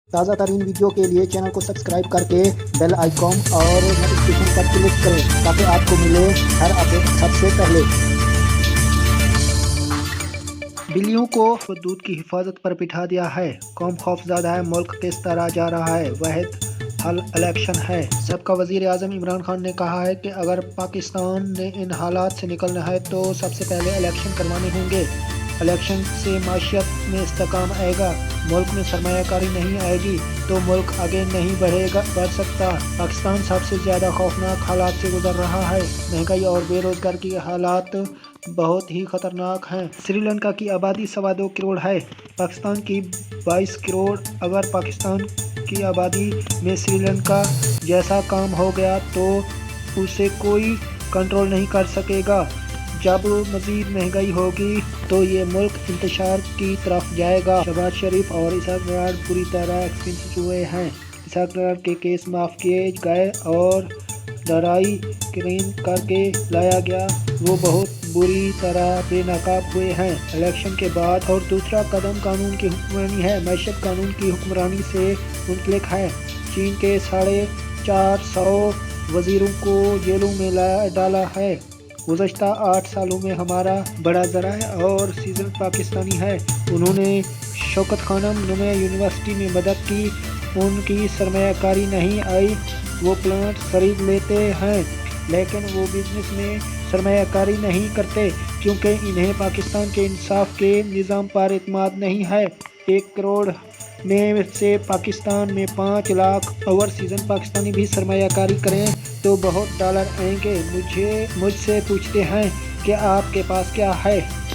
ताज़ा तरीन वीडियो के लिए चैनल को सब्सक्राइब करके बेल आइकॉन और नोटिफिकेशन पर क्लिक करें ताकि आपको मिले हर अपडेट सबसे पहले। बिल्लियों को दूध की हिफाजत पर बिठा दिया है। कौम खौफज़दा है, मुल्क किस तरह जा रहा है। वाहिद हल इलेक्शन है। सबका वज़ीर आज़म इमरान खान ने कहा है कि अगर पाकिस्तान ने इन हालात से निकलना है तो सबसे पहले इलेक्शन करवाने होंगे। इलेक्शन से माशियत में इस्तेकाम आएगा। मुल्क में सरमायाकारी नहीं आएगी तो मुल्क आगे नहीं बढ़ सकता। पाकिस्तान सबसे ज़्यादा खौफनाक हालात से गुजर रहा है। महंगाई और बेरोजगार की हालात बहुत ही खतरनाक हैं। श्रीलंका की आबादी 2.25 करोड़ है, पाकिस्तान की 22 करोड़। अगर पाकिस्तान की आबादी में श्रीलंका जैसा काम हो गया तो उसे कोई कंट्रोल नहीं कर सकेगा। जब मज़ीद महंगाई होगी तो ये मुल्क इंतशार की तरफ जाएगा। शहबाज शरीफ और इसहाक डार पूरी तरह एक्सपेंस हुए हैं। इसहाक डार के केस माफ़ किए गए और लड़ाई क्लीन करके लाया गया, वो बहुत बुरी तरह बेनकाब हुए हैं इलेक्शन के बाद। और दूसरा कदम कानून की हुक्मरानी है। मैशत कानून की हुक्मरानी से मुतल्लिक है। चीन के 450 वज़ीरों को जेलों में डाला है। गुज़श्ता 8 सालों में हमारा बड़ा ज़राए और सीजन पाकिस्तानी है। उन्होंने शौकत खानम नुमे यूनिवर्सिटी में मदद की, उनकी सरमायाकारी नहीं आई। वो प्लांट खरीद लेते हैं लेकिन वो बिजनेस में सरमायाकारी नहीं करते क्योंकि इन्हें पाकिस्तान के इंसाफ के निज़ाम पर एतमाद नहीं है। 1 करोड़ में से पाकिस्तान में 5 लाख ओवर सीजन पाकिस्तानी भी सरमायाकारी करें तो बहुत डॉलर आएंगे। मुझसे पूछते हैं कि आपके पास क्या है।